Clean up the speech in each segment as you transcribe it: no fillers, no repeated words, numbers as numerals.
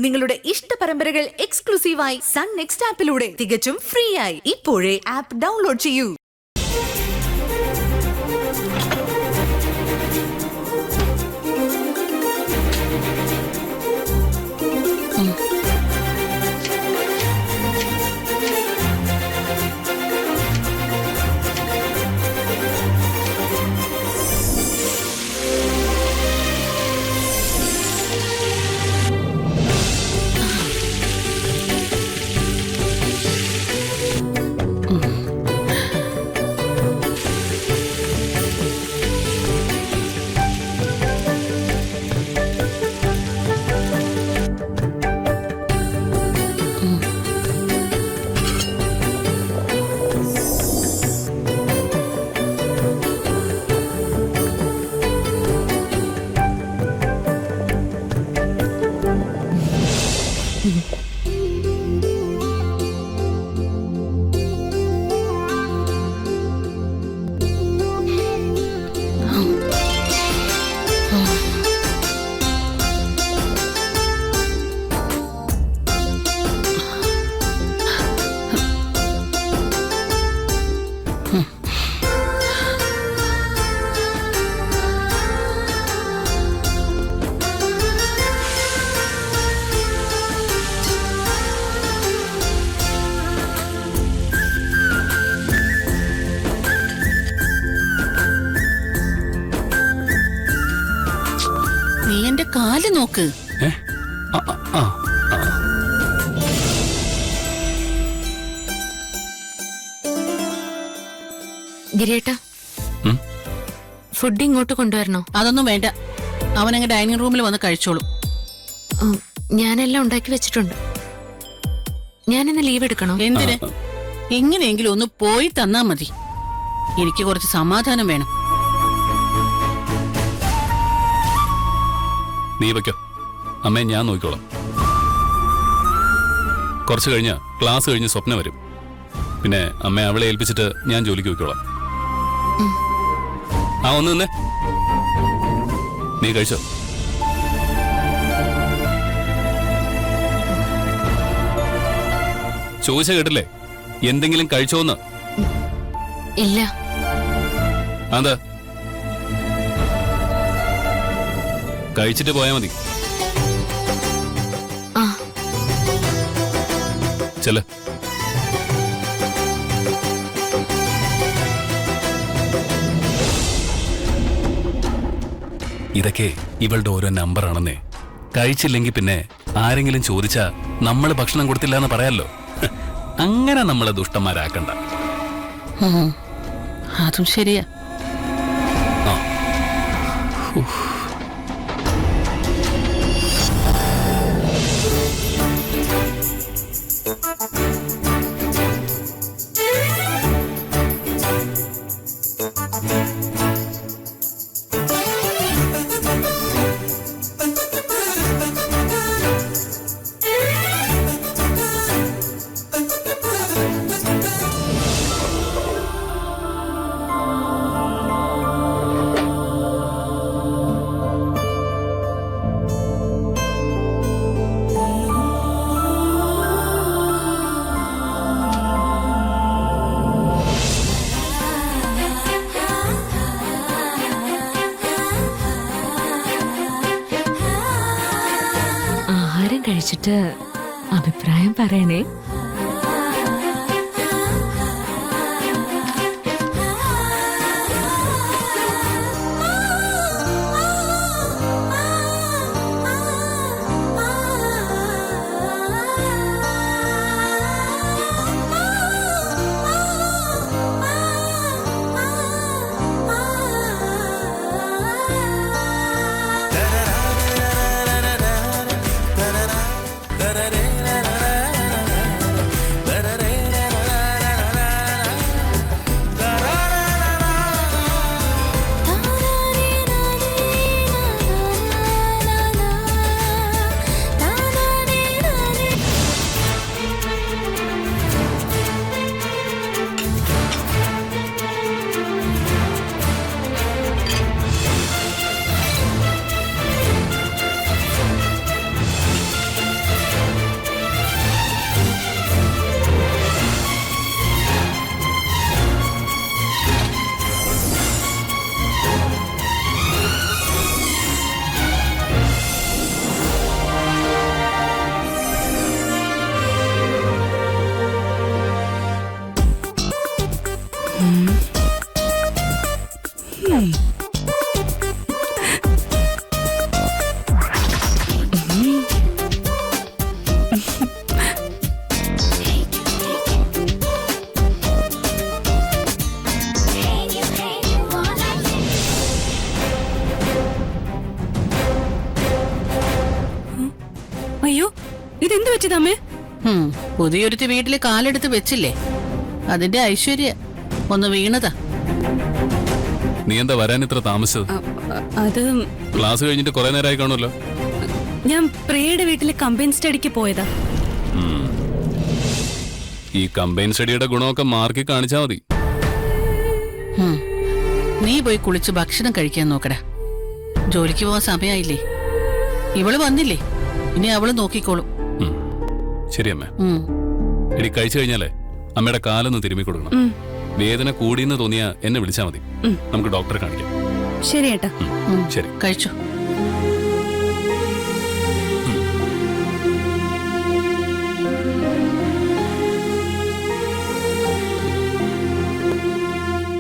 നിങ്ങളുടെ ഇഷ്ട പരമ്പരകൾ എക്സ്ക്ലൂസീവായി സൺ നെക്സ്റ്റ് ആപ്പിലൂടെ തികച്ചും ഫ്രീ ആയി ഇപ്പോഴേ ആപ്പ് ഡൗൺലോഡ് ചെയ്യൂ. നീ എന്റെ കാല് നോക്ക്. ഗിരിയേട്ടാ, ഫുഡ് ഇങ്ങോട്ട് കൊണ്ടുവരണോ? അതൊന്നും വേണ്ട, അവനങ്ങ് ഡൈനിങ് റൂമിൽ വന്ന് കഴിച്ചോളും. ഞാനെല്ലാം ഉണ്ടാക്കി വെച്ചിട്ടുണ്ട്. ഞാനിന്ന് ലീവ് എടുക്കണോ? എന്തിന്? എങ്ങനെയെങ്കിലും ഒന്ന് പോയി തന്നാ മതി. എനിക്ക് കുറച്ച് സമാധാനം വേണം. നീ വയ്ക്കോ, അമ്മയെ ഞാൻ നോക്കിക്കോളാം. കുറച്ച് കഴിഞ്ഞ ക്ലാസ് കഴിഞ്ഞ് സ്വപ്നം വരും. പിന്നെ അമ്മയെ അവളെ ഏൽപ്പിച്ചിട്ട് ഞാൻ ജോലിക്ക് പോയിക്കോളാം. ഒന്ന് നിന്നേ, നീ കഴിച്ചോ? ചോദിച്ച കേട്ടില്ലേ? എന്തെങ്കിലും കഴിച്ചോന്ന്? ഇല്ല. അതാ, കഴിച്ചിട്ട് പോയാ മതി. ചെല്. ഇതൊക്കെ ഇവളുടെ ഓരോ നമ്പറാണെന്നേ. കഴിച്ചില്ലെങ്കിൽ പിന്നെ ആരെങ്കിലും ചോദിച്ചാ നമ്മള് ഭക്ഷണം കൊടുത്തില്ല എന്ന് പറയാലോ. അങ്ങനെ നമ്മളെ ദുഷ്ടന്മാരാക്കണ്ട. അതും ശരിയാ. കഴിച്ചിട്ട് അഭിപ്രായം പറയണേ. അയ്യോ ഇതെന്ത് വെച്ചതമ്മേ? പുതിയൊരുത്തി വീട്ടില് കാലെടുത്ത് വെച്ചില്ലേ, അതിന്റെ ഐശ്വര്യ ഒന്ന് വീണതാ. നീ എന്താ വരാൻ ഇത്ര താമസിച്ചത്? അത് ക്ലാസ് കഴിഞ്ഞിട്ട് കുറെ നേരമായി കാണുമല്ലോ. ഞാൻ പ്രിയയുടെ വീട്ടില് കമ്പൈൻ സ്റ്റഡിക്ക് പോയതാ. ഈ കമ്പൈൻ സ്റ്റഡിയുടെ ഗുണമൊക്കെ മാർക്കി കാണിച്ചാ മതി. നീ പോയി കുളിച്ച് ഭക്ഷണം കഴിക്കാൻ നോക്കടാ. ജോലിക്ക് പോവാൻ സമയമായില്ലേ? ഇവള് വന്നില്ലേ, ഇനി അവള് നോക്കിക്കോളും. ശരി അമ്മ. എടി കഴിച്ചു കഴിഞ്ഞാലേ അമ്മയുടെ കാലൊന്ന് തിരുമ്മി കൊടുക്കണം. വേദന കൂടിയെന്ന് തോന്നിയാ എന്നെ വിളിച്ചാ മതി, നമുക്ക് ഡോക്ടറെ കാണിക്കാം. ശരി ഏട്ടാ. ശരി, കഴിച്ചോ.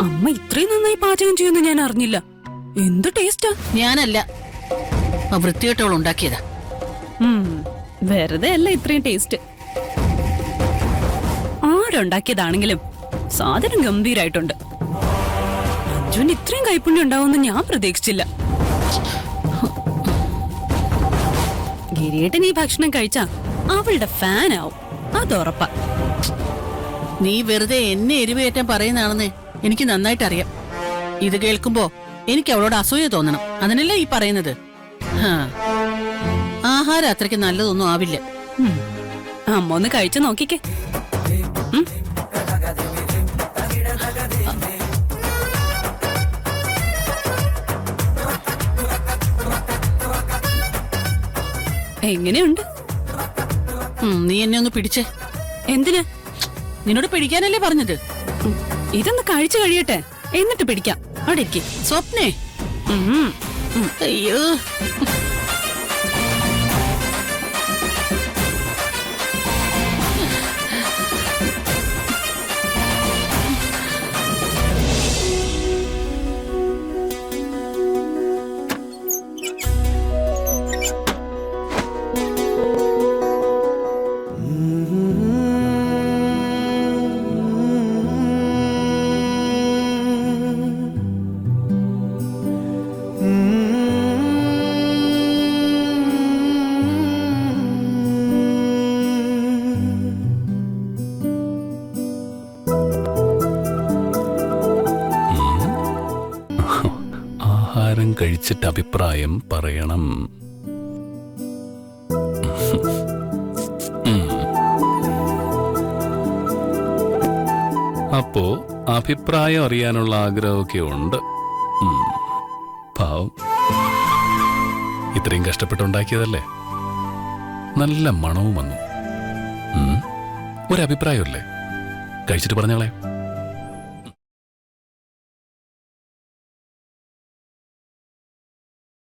അമ്മ ഇത്രയും നന്നായി പാചകം ചെയ്യുമെന്ന് ഞാൻ അറിഞ്ഞില്ല. എന്ത് ടേസ്റ്റാ. ഞാനല്ല, വൃത്തികെട്ടവൾ ഉണ്ടാക്കിയതാ. വെറുതെ അല്ല ഇത്രയും ടേസ്റ്റ്. ആരുണ്ടാക്കിയതാണെങ്കിലും സാധനം ഗംഭീരായിട്ടുണ്ട്. അർജുൻ ഇത്രയും കൈപ്പുണ്യം ഉണ്ടാവുമെന്ന് ഞാൻ പ്രതീക്ഷിച്ചില്ല. ഗിരിയേട്ടൻ ഈ ഭക്ഷണം കഴിച്ചാ അവളുടെ ഫാൻ ആവും, അതുറപ്പാ. നീ വെറുതെ എന്നെ എരിവേറ്റാൻ പറയുന്നതാണെന്ന് എനിക്ക് നന്നായിട്ട് അറിയാം. ഇത് കേൾക്കുമ്പോ എനിക്ക് അവളോട് അസൂയ തോന്നണം, അതിനല്ലേ ഈ പറയുന്നത്. ആഹാരം അത്രയ്ക്ക് നല്ലതൊന്നും ആവില്ല. അമ്മ ഒന്ന് കഴിച്ചു നോക്കിക്കേ. എങ്ങനെയുണ്ട്? നീ എന്നെ ഒന്ന് പിടിച്ചേ. എന്തിന്? നിന്നോട് പിടിക്കാനല്ലേ പറഞ്ഞത്? ഇതൊന്ന് കഴിച്ചു കഴിയട്ടെ, എന്നിട്ട് പിടിക്കാം. അവിടെ ഇരിക്കേ. സ്വപ്നേ. അയ്യോ, ആഹാരം കഴിച്ചിട്ട് അഭിപ്രായം പറയണം. അപ്പോ അഭിപ്രായം അറിയാനുള്ള ആഗ്രഹമൊക്കെ ഉണ്ട്. പാവം, ഇത്രയും കഷ്ടപ്പെട്ടുണ്ടാക്കിയതല്ലേ. നല്ല മണവും വന്നു. ഒരഭിപ്രായമല്ലേ, കഴിച്ചിട്ട് പറഞ്ഞോളെ.